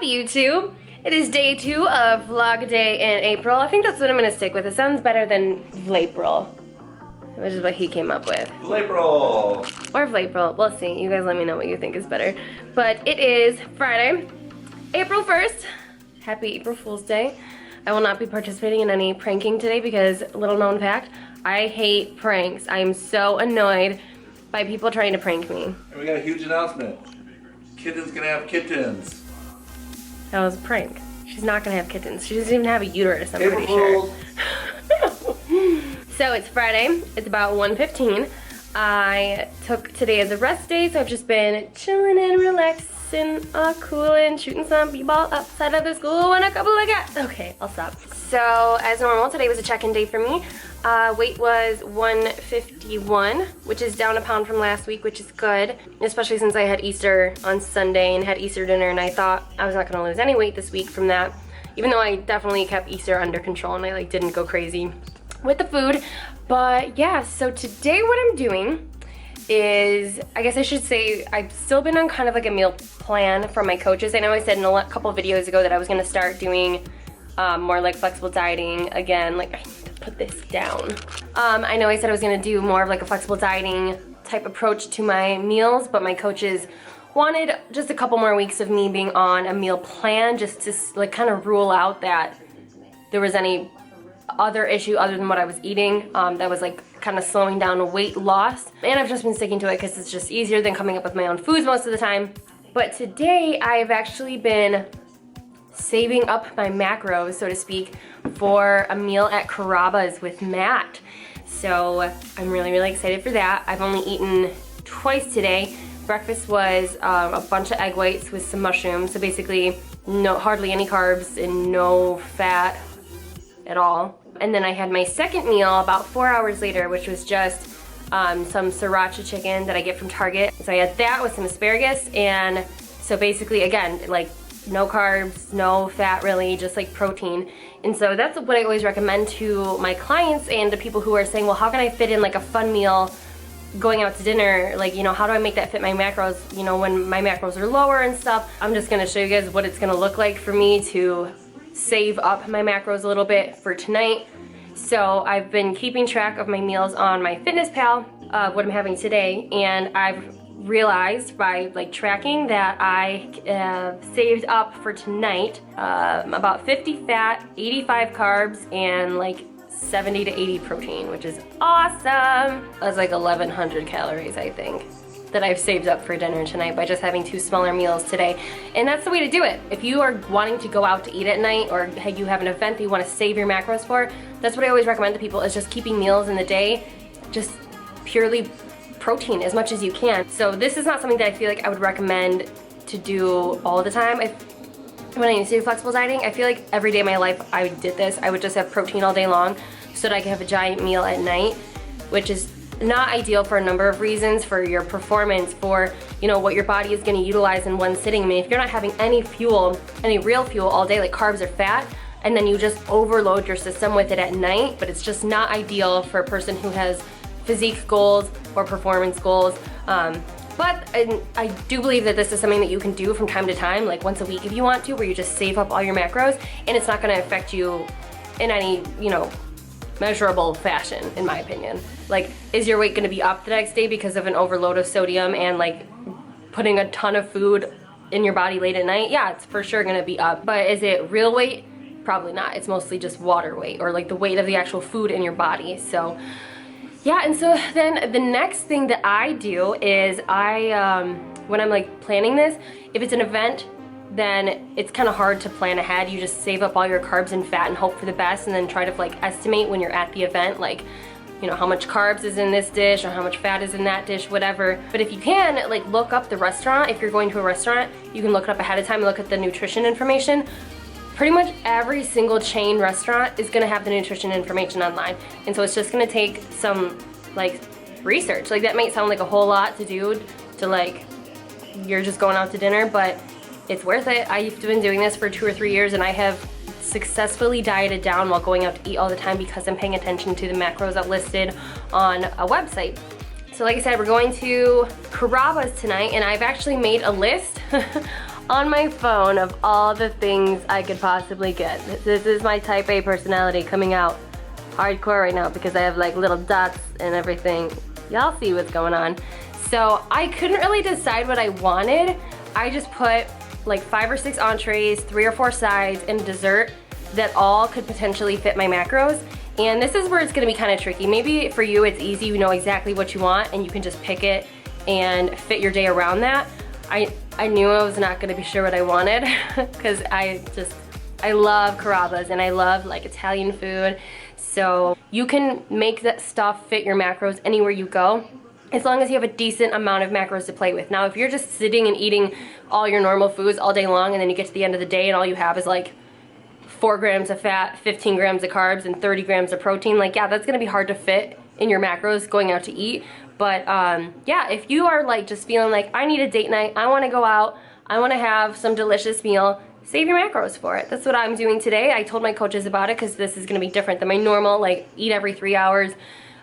YouTube. It is day 2 of vlog day in April. I think that's what I'm gonna stick with. It sounds better than Vlapril, which is what he came up with. Vlapril! Or Vlapril, we'll see. You guys let me know what you think is better. But it is Friday, April 1st. Happy April Fool's Day. I will not be participating in any pranking today because, little known fact, I hate pranks. I am so annoyed by people trying to prank me. And we got a huge announcement. Kitten's gonna have kittens. That was a prank. She's not gonna have kittens. She doesn't even have a uterus, I'm pretty April sure. So it's Friday. It's about 1:15. I took today as a rest day, so I've just been chilling and relaxing, cooling, shooting some b-ball outside of the school and a couple of cats. Okay, I'll stop. So as normal, today was a check-in day for me. Weight was 151, which is down a pound from last week, which is good, especially since I had Easter on Sunday and had Easter dinner, and I thought I was not gonna lose any weight this week from that, even though I definitely kept Easter under control and I didn't go crazy with the food. But yeah, so today what I'm doing is, I guess I should say, I've still been on kind of like a meal plan from my coaches. I know I said in a couple of videos ago that I was gonna start doing more like flexible dieting again. Like, I need to put this down. I know I said I was gonna do more of like a flexible dieting type approach to my meals, but my coaches wanted just a couple more weeks of me being on a meal plan just to like kind of rule out that there was any other issue other than what I was eating that was like kind of slowing down weight loss. And I've just been sticking to it because it's just easier than coming up with my own foods most of the time. But today I've actually been saving up my macros, so to speak, for a meal at Carrabba's with Matt. So I'm really, really excited for that. I've only eaten twice today. Breakfast was a bunch of egg whites with some mushrooms. So basically hardly any carbs and no fat at all. And then I had my second meal about 4 hours later, which was just some sriracha chicken that I get from Target. So I had that with some asparagus, and so basically, again, like no carbs, no fat really, just like protein. And so that's what I always recommend to my clients and to people who are saying, well, how can I fit in like a fun meal going out to dinner? Like, you know, how do I make that fit my macros, you know, when my macros are lower and stuff? I'm just gonna show you guys what it's gonna look like for me to save up my macros a little bit for tonight. So I've been keeping track of my meals on my Fitness Pal, what I'm having today, and I've realized by like tracking that I saved up for tonight about 50 fat, 85 carbs, and like 70 to 80 protein, which is awesome. That's like 1,100 calories, I think, that I've saved up for dinner tonight by just having 2 smaller meals today. And that's the way to do it. If you are wanting to go out to eat at night, or you have an event that you want to save your macros for, that's what I always recommend to people, is just keeping meals in the day just purely protein as much as you can. So this is not something that I feel like I would recommend to do all the time. When I used to do flexible dieting, I feel like every day of my life I did this. I would just have protein all day long so that I could have a giant meal at night, which is not ideal for a number of reasons, for your performance, for, you know, what your body is going to utilize in one sitting. I mean, if you're not having any fuel, any real fuel all day, like carbs or fat, and then you just overload your system with it at night, but it's just not ideal for a person who has physique goals or performance goals. But I do believe that this is something that you can do from time to time, like once a week if you want to, where you just save up all your macros, and it's not going to affect you in any, you know, measurable fashion, in my opinion. Like, is your weight going to be up the next day because of an overload of sodium and like putting a ton of food in your body late at night? Yeah, it's for sure going to be up. But is it real weight? Probably not. It's mostly just water weight, or like the weight of the actual food in your body. So yeah, and so then the next thing that I do is when I'm like planning this, if it's an event, then it's kind of hard to plan ahead. You just save up all your carbs and fat and hope for the best, and then try to like estimate when you're at the event, like, you know, how much carbs is in this dish or how much fat is in that dish, whatever. But if you can, like, look up the restaurant. If you're going to a restaurant, you can look it up ahead of time and look at the nutrition information. Pretty much every single chain restaurant is gonna have the nutrition information online. And so it's just gonna take some like research. Like, that might sound like a whole lot to do, to like, you're just going out to dinner, but it's worth it. I've been doing this for 2 or 3 years, and I have successfully dieted down while going out to eat all the time because I'm paying attention to the macros that listed on a website. So like I said, we're going to Carrabba's tonight, and I've actually made a list on my phone of all the things I could possibly get. This is my type A personality coming out hardcore right now because I have like little dots and everything. Y'all see what's going on. So I couldn't really decide what I wanted. I just put like 5 or 6 entrees, 3 or 4 sides, and dessert that all could potentially fit my macros. And this is where it's gonna be kind of tricky. Maybe for you it's easy, you know exactly what you want and you can just pick it and fit your day around that. I knew I was not gonna be sure what I wanted because I love Carrabba's and I love like Italian food. So you can make that stuff fit your macros anywhere you go, as long as you have a decent amount of macros to play with. Now, if you're just sitting and eating all your normal foods all day long and then you get to the end of the day and all you have is like 4 grams of fat, 15 grams of carbs, and 30 grams of protein, like yeah, that's gonna be hard to fit in your macros going out to eat. But yeah, if you are like just feeling like I need a date night, I wanna go out, I wanna have some delicious meal, save your macros for it. That's what I'm doing today. I told my coaches about it because this is gonna be different than my normal like eat every 3 hours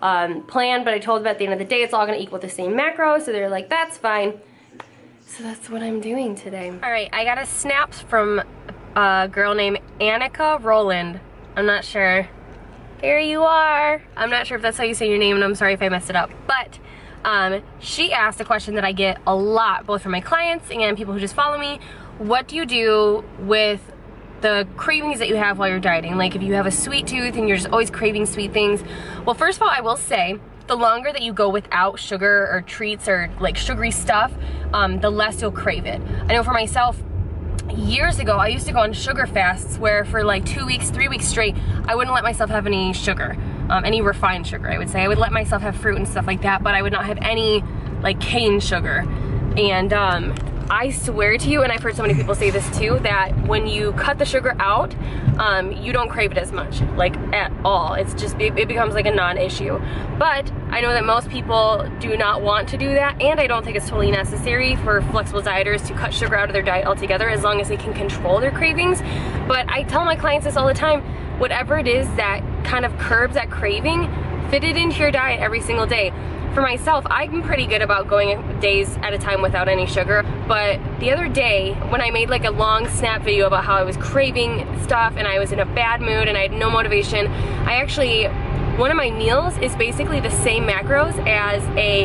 plan, but I told them at the end of the day it's all gonna equal the same macro, so they're like, that's fine. So that's what I'm doing today. All right, I got a snap from a girl named Annika Roland. I'm not sure. There you are. I'm not sure if that's how you say your name, and I'm sorry if I messed it up. But she asked a question that I get a lot, both from my clients and people who just follow me. What do you do with the cravings that you have while you're dieting? Like if you have a sweet tooth and you're just always craving sweet things. Well, first of all, I will say, the longer that you go without sugar or treats or like sugary stuff, the less you'll crave it. I know for myself, years ago, I used to go on sugar fasts where for like 2 weeks, 3 weeks straight, I wouldn't let myself have any sugar, any refined sugar, I would say. I would let myself have fruit and stuff like that, but I would not have any like cane sugar. And I swear to you, and I've heard so many people say this too, that when you cut the sugar out, you don't crave it as much, like at all. It's just, it becomes like a non-issue. But I know that most people do not want to do that, and I don't think it's totally necessary for flexible dieters to cut sugar out of their diet altogether as long as they can control their cravings. But I tell my clients this all the time, whatever it is that kind of curbs that craving, fit it into your diet every single day. For myself, I'm pretty good about going days at a time without any sugar, but the other day when I made like a long snap video about how I was craving stuff and I was in a bad mood and I had no motivation, I actually, one of my meals is basically the same macros as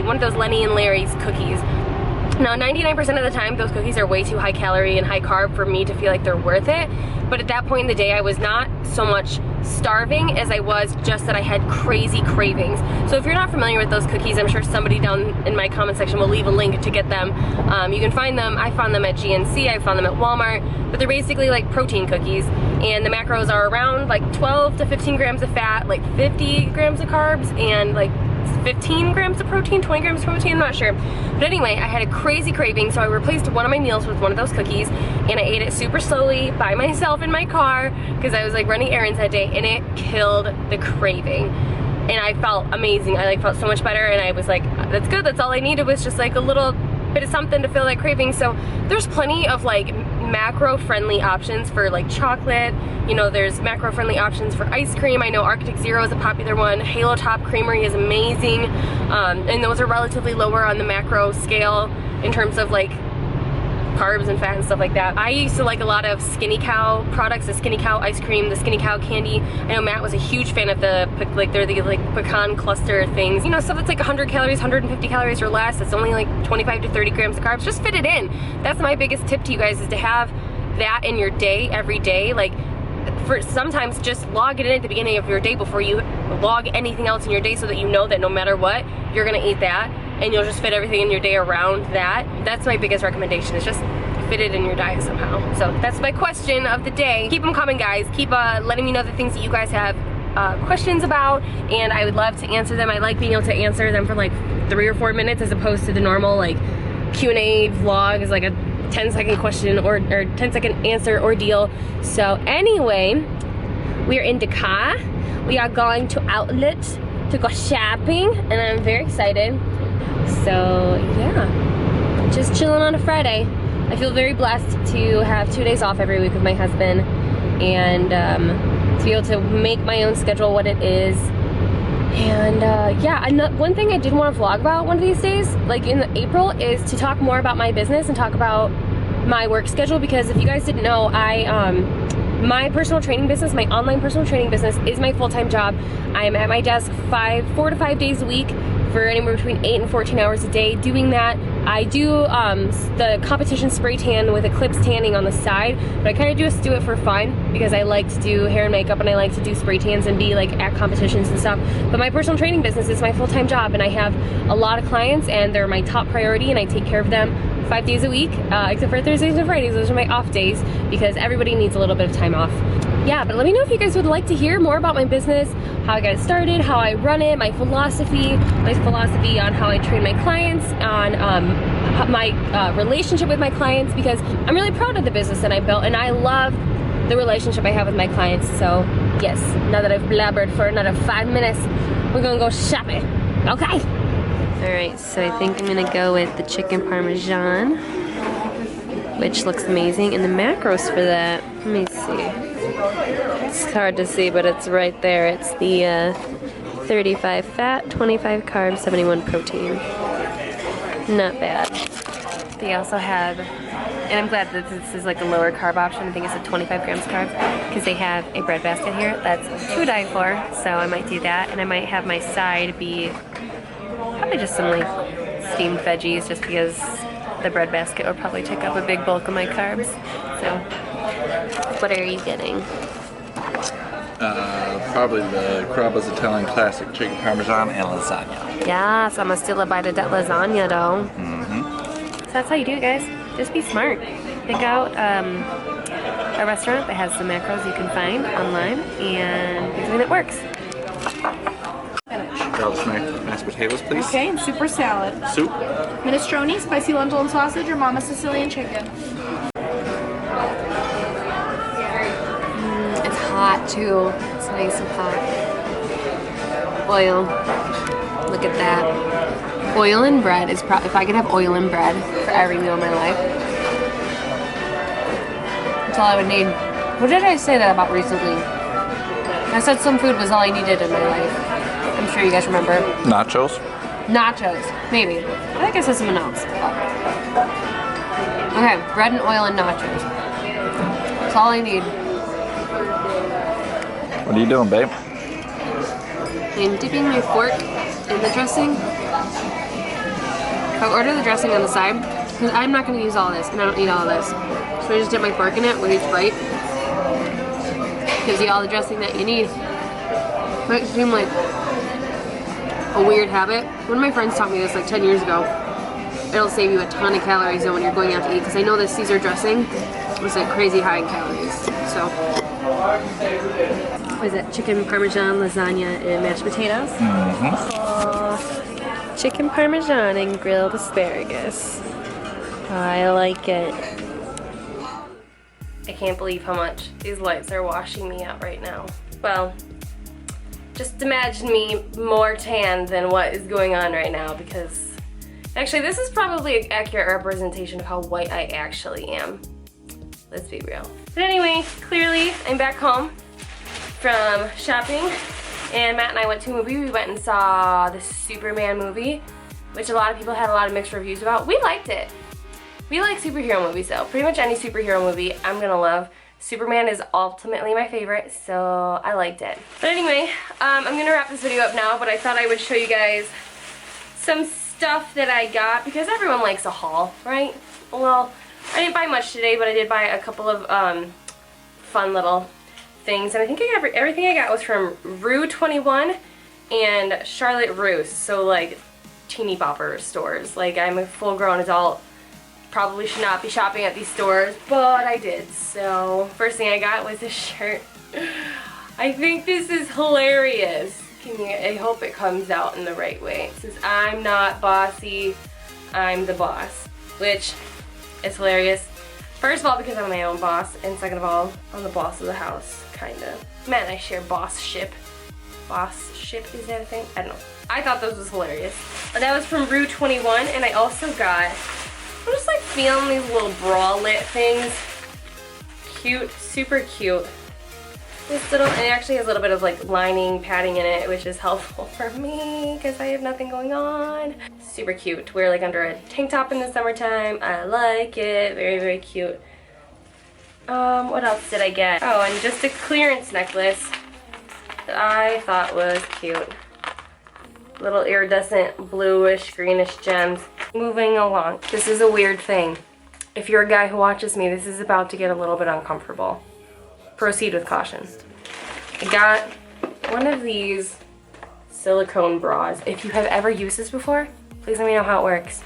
one of those Lenny and Larry's cookies. Now 99% of the time those cookies are way too high calorie and high carb for me to feel like they're worth it, but at that point in the day I was not so much starving as I was just that I had crazy cravings. So if you're not familiar with those cookies, I'm sure somebody down in my comment section will leave a link to get them. You can find them, I found them at GNC, I found them at Walmart, but they're basically like protein cookies, and the macros are around like 12 to 15 grams of fat, like 50 grams of carbs, and like 15 grams of protein, 20 grams of protein, I'm not sure. But anyway, I had a crazy craving, so I replaced one of my meals with one of those cookies, and I ate it super slowly by myself in my car because I was like running errands that day, and it killed the craving. And I felt amazing. I like felt so much better, and I was like, that's good, that's all I needed was just like a little bit of something to fill that craving. So there's plenty of like macro friendly options for like chocolate, you know, there's macro friendly options for ice cream. I know Arctic Zero is a popular one. Halo Top Creamery is amazing, and those are relatively lower on the macro scale in terms of like carbs and fat and stuff like that. I used to like a lot of Skinny Cow products, the Skinny Cow ice cream, the Skinny Cow candy. I know Matt was a huge fan of the, like they're the like pecan cluster things. You know, stuff that's like 100 calories, 150 calories or less. It's only like 25 to 30 grams of carbs. Just fit it in. That's my biggest tip to you guys, is to have that in your day every day. Like for sometimes just log it in at the beginning of your day before you log anything else in your day, so that you know that no matter what, you're gonna eat that, and you'll just fit everything in your day around that. That's my biggest recommendation, is just fit it in your diet somehow. So that's my question of the day. Keep them coming, guys. Keep letting me know the things that you guys have questions about, and I would love to answer them. I like being able to answer them for like 3 or 4 minutes, as opposed to the normal like Q&A vlog is like a 10-second question or 10-second answer ordeal. So anyway, we are in Dakar. We are going to outlet to go shopping, and I'm very excited. So yeah, just chilling on a Friday. I feel very blessed to have 2 days off every week with my husband, and to be able to make my own schedule what it is. And yeah, one thing I did want to vlog about one of these days, like in April, is to talk more about my business and talk about my work schedule, because if you guys didn't know, my personal training business, my online personal training business, is my full-time job. I am at my desk 4 to 5 days a week for anywhere between 8 and 14 hours a day doing that. I do the competition spray tan with Eclipse tanning on the side, but I kind of just do it for fun because I like to do hair and makeup and I like to do spray tans and be like at competitions and stuff. But my personal training business is my full-time job, and I have a lot of clients and they're my top priority, and I take care of them 5 days a week, except for Thursdays and Fridays. Those are my off days because everybody needs a little bit of time off. Yeah, but let me know if you guys would like to hear more about my business, how I got started, how I run it, my philosophy on how I train my clients, on my relationship with my clients, because I'm really proud of the business that I built and I love the relationship I have with my clients. So yes, now that I've blabbered for another 5 minutes, we're gonna go shopping, okay? Alright, so I think I'm gonna go with the chicken parmesan, which looks amazing, and the macros for that, let me see. It's hard to see, but it's right there. It's the 35 fat, 25 carbs, 71 protein. Not bad. They also have, and I'm glad that this is like a lower carb option. I think it's a 25 grams carb, because they have a bread basket here that's to die for, so I might do that, and I might have my side be probably just some like steamed veggies, just because the bread basket will probably take up a big bulk of my carbs. So, what are you getting? Probably the Cravings Italian Classic Chicken Parmesan and lasagna. Yes, I'm still a bite of that lasagna though. Mm-hmm. So that's how you do it, guys. Just be smart. Pick out a restaurant that has the macros you can find online and pick something that works. Garlic mashed potatoes, please. Okay, and super salad. Soup. Minestrone, spicy lentil and sausage, or mama Sicilian chicken. It's hot too. It's nice and hot. Oil. Look at that. Oil and bread is probably, if I could have oil and bread for every meal in my life, that's all I would need. What did I say that about recently? I said some food was all I needed in my life. I'm sure you guys remember. Nachos. Nachos, maybe. I think I said something else. Okay, bread and oil and nachos. That's all I need. What are you doing, babe? I'm dipping my fork in the dressing. I order the dressing on the side, because I'm not going to use all this, and I don't need all this. So I just dip my fork in it with each bite. Gives you all the dressing that you need. Might seem like a weird habit. One of my friends taught me this like 10 years ago. It'll save you a ton of calories though when you're going out to eat, because I know this Caesar dressing was like crazy high in calories. So, what is it? Chicken parmesan, lasagna, and mashed potatoes? Mm-hmm. Chicken parmesan and grilled asparagus. I like it. I can't believe how much these lights are washing me out right now. Well, just imagine me more tan than what is going on right now, because actually this is probably an accurate representation of how white I actually am. Let's be real. But anyway, clearly I'm back home from shopping, and Matt and I went to a movie. We went and saw the Superman movie, which a lot of people had a lot of mixed reviews about. We liked it. We like superhero movies though. Pretty much any superhero movie I'm gonna love. Superman is ultimately my favorite, so I liked it. But anyway, I'm gonna wrap this video up now, but I thought I would show you guys some stuff that I got, because everyone likes a haul, right? Well, I didn't buy much today, but I did buy a couple of fun little things, and I think everything I got was from Rue 21 and Charlotte Russe, so like teeny bopper stores. Like, I'm a full-grown adult. Probably should not be shopping at these stores, but I did. So first thing I got was this shirt. I think this is hilarious. I hope it comes out in the right way. It says, "I'm not bossy, I'm the boss," which is hilarious. First of all, because I'm my own boss, and second of all, I'm the boss of the house, kinda. Matt and I share boss-ship. Boss-ship, is that a thing? I don't know. I thought this was hilarious. But that was from Rue 21, and I also got, I'm just like feeling these little bralette things. Cute, super cute. This little, and it actually has a little bit of like lining padding in it, which is helpful for me because I have nothing going on. Super cute to wear like under a tank top in the summertime. I like it. Very, very cute. What else did I get? Oh, and just a clearance necklace that I thought was cute. Little iridescent bluish greenish gems. Moving along. This is a weird thing. If you're a guy who watches me, this is about to get a little bit uncomfortable. Proceed with caution. I got one of these silicone bras. If you have ever used this before, please let me know how it works,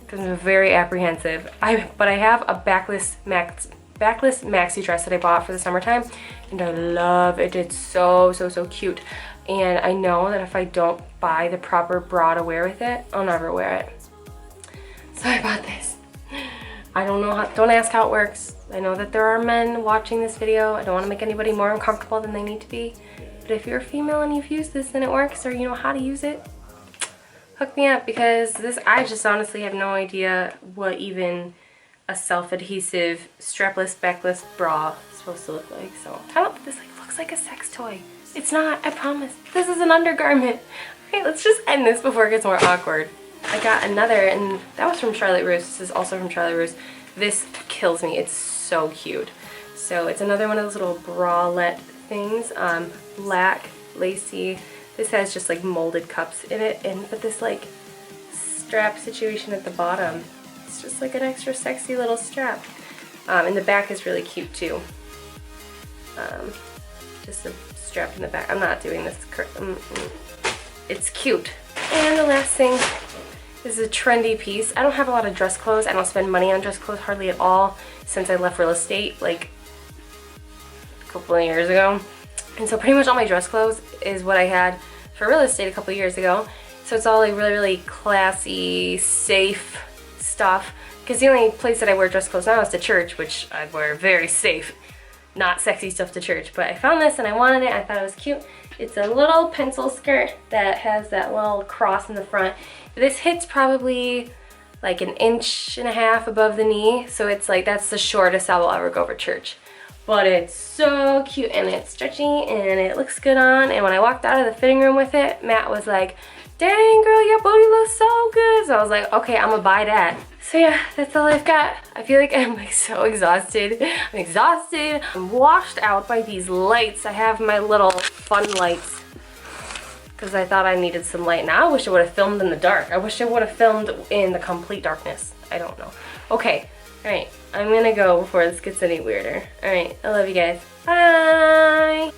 because I'm very apprehensive. But I have a backless maxi dress that I bought for the summertime, and I love it. It's so cute. And I know that if I don't buy the proper bra to wear with it, I'll never wear it. So I bought this. I don't know how, don't ask how it works. I know that there are men watching this video. I don't want to make anybody more uncomfortable than they need to be. But if you're a female and you've used this and it works, or you know how to use it, hook me up, because this, I just honestly have no idea what even a self-adhesive strapless backless bra is supposed to look like. So I don't, this like looks like a sex toy. It's not, I promise. This is an undergarment. Okay, let's just end this before it gets more awkward. I got another, and that was from Charlotte Russe. This is also from Charlotte Russe. This kills me. It's so cute. So it's another one of those little bralette things. Black, lacy. This has just like molded cups in it, but this like strap situation at the bottom. It's just like an extra sexy little strap. And the back is really cute too. Just a strap in the back. I'm not doing this. It's cute. And the last thing. This is a trendy piece. I don't have a lot of dress clothes. I don't spend money on dress clothes hardly at all since I left real estate like a couple of years ago. And so pretty much all my dress clothes is what I had for real estate a couple of years ago. So it's all like really classy, safe stuff. Because the only place that I wear dress clothes now is to church, which I wear very safe, not sexy stuff to church. But I found this and I wanted it. I thought it was cute. It's a little pencil skirt that has that little cross in the front. This hits probably like 1.5 inches above the knee, so it's like that's the shortest I will ever go for church. But it's so cute and it's stretchy and it looks good on. And when I walked out of the fitting room with it, Matt was like, "Dang girl, your booty looks so good." So I was like, okay, I'm gonna buy that. So yeah, that's all I've got. I feel like I'm like so exhausted. I'm exhausted. I'm washed out by these lights. I have my little fun lights because I thought I needed some light. Now I wish I would have filmed in the dark. I wish I would have filmed in the complete darkness. I don't know. Okay, all right, I'm gonna go before this gets any weirder. All right, I love you guys. Bye.